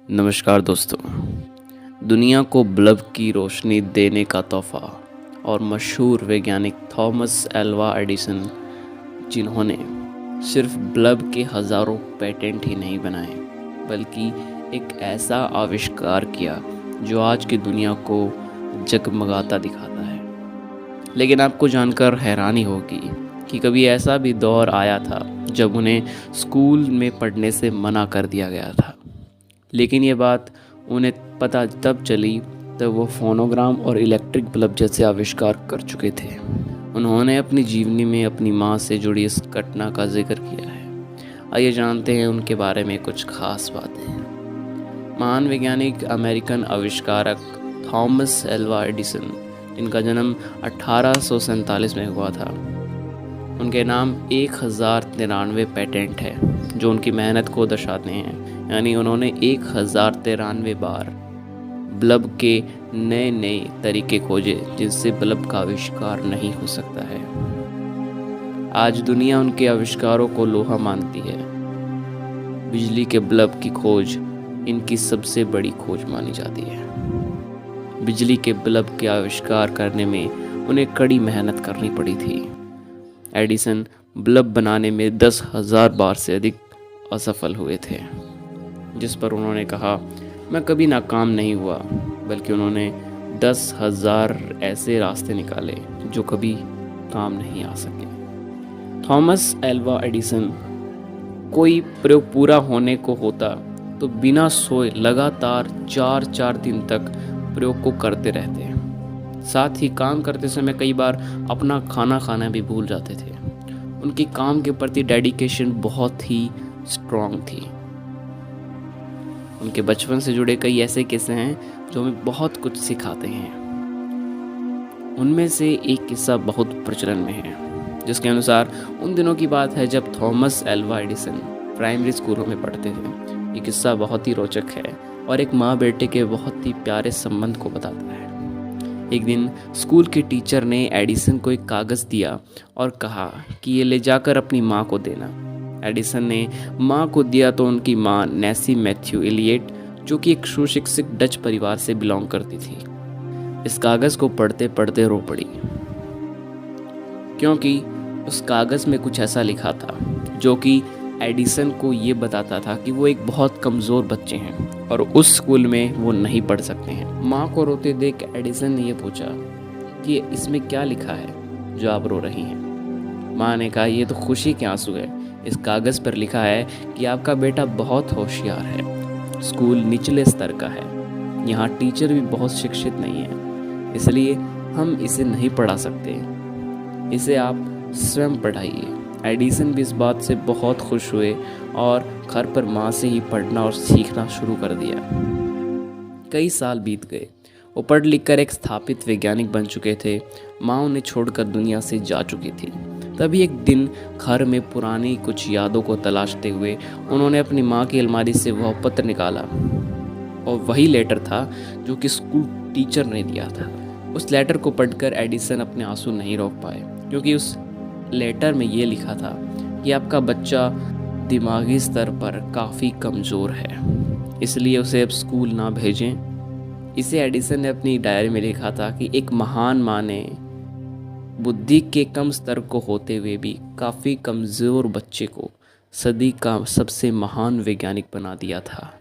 नमस्कार दोस्तों। दुनिया को बल्ब की रोशनी देने का तोहफा और मशहूर वैज्ञानिक थॉमस एल्वा एडिसन, जिन्होंने सिर्फ बल्ब के हज़ारों पेटेंट ही नहीं बनाए बल्कि एक ऐसा आविष्कार किया जो आज की दुनिया को जगमगाता दिखाता है। लेकिन आपको जानकर हैरानी होगी कि कभी ऐसा भी दौर आया था जब उन्हें स्कूल में पढ़ने से मना कर दिया गया था। लेकिन ये बात उन्हें पता तब चली जब वो फोनोग्राम और इलेक्ट्रिक बल्ब जैसे आविष्कार कर चुके थे। उन्होंने अपनी जीवनी में अपनी माँ से जुड़ी इस घटना का जिक्र किया है। आइए जानते हैं उनके बारे में कुछ खास बातें। महान वैज्ञानिक अमेरिकन आविष्कारक थॉमस एल्वा एडिसन, जिनका जन्म 1847 में हुआ था। उनके नाम 1093 पेटेंट है जो उनकी मेहनत को दर्शाते हैं। यानी उन्होंने 1093 बार बल्ब के नए नए तरीके खोजे जिनसे बल्ब का आविष्कार नहीं हो सकता है। आज दुनिया उनके आविष्कारों को लोहा मानती है। बिजली के बल्ब की खोज इनकी सबसे बड़ी खोज मानी जाती है। बिजली के बल्ब के आविष्कार करने में उन्हें कड़ी मेहनत करनी पड़ी थी। एडिसन बल्ब बनाने में 10,000 बार से अधिक असफल हुए थे, जिस पर उन्होंने कहा, मैं कभी नाकाम नहीं हुआ, बल्कि उन्होंने 10,000 ऐसे रास्ते निकाले जो कभी काम नहीं आ सके। थॉमस एल्वा एडिसन कोई प्रयोग पूरा होने को होता तो बिना सोए लगातार 4-4 दिन तक प्रयोग को करते रहते। साथ ही काम करते समय कई बार अपना खाना खाना भी भूल जाते थे। उनकी काम के प्रति डेडिकेशन बहुत ही स्ट्रॉन्ग थी। उनके बचपन से जुड़े कई ऐसे किस्से हैं जो हमें बहुत कुछ सिखाते हैं। उनमें से एक किस्सा बहुत प्रचलन में है, जिसके अनुसार उन दिनों की बात है जब थॉमस एल्वा एडिसन प्राइमरी स्कूलों में पढ़ते थे। ये किस्सा बहुत ही रोचक है और एक माँ बेटे के बहुत ही प्यारे संबंध को बताता है। एक दिन स्कूल के टीचर ने एडिसन को एक कागज़ दिया और कहा कि ये ले जाकर अपनी माँ को देना। एडिसन ने माँ को दिया तो उनकी माँ नैसी मैथ्यू इलियट, जो कि एक सुशिक्षित डच परिवार से बिलोंग करती थी, इस कागज़ को पढ़ते पढ़ते रो पड़ी, क्योंकि उस कागज़ में कुछ ऐसा लिखा था जो कि एडिसन को ये बताता था कि वो एक बहुत कमज़ोर बच्चे हैं और उस स्कूल में वो नहीं पढ़ सकते हैं। माँ को रोते देख एडिसन ने ये पूछा कि इसमें क्या लिखा है जो आप रो रही हैं। माँ ने कहा, ये तो खुशी के आंसू है। इस कागज़ पर लिखा है कि आपका बेटा बहुत होशियार है, स्कूल निचले स्तर का है, यहाँ टीचर भी बहुत शिक्षित नहीं है, इसलिए हम इसे नहीं पढ़ा सकते, इसे आप स्वयं पढ़ाइए। एडिसन भी इस बात से बहुत खुश हुए और घर पर माँ से ही पढ़ना और सीखना शुरू कर दिया। कई साल बीत गए। वो पढ़ लिख कर एक स्थापित वैज्ञानिक बन चुके थे। माँ उन्हें छोड़कर दुनिया से जा चुकी थी। तभी एक दिन घर में पुरानी कुछ यादों को तलाशते हुए उन्होंने अपनी माँ की अलमारी से वह पत्र निकाला और वही लेटर था जो कि स्कूल टीचर ने दिया था। उस लेटर को पढ़कर एडिसन अपने आंसू नहीं रोक पाए, क्योंकि उस लेटर में ये लिखा था कि आपका बच्चा दिमागी स्तर पर काफ़ी कमज़ोर है, इसलिए उसे अब स्कूल ना भेजें। इसे एडिसन ने अपनी डायरी में लिखा था कि एक महान माँ ने बुद्धि के कम स्तर को होते हुए भी काफ़ी कमज़ोर बच्चे को सदी का सबसे महान वैज्ञानिक बना दिया था।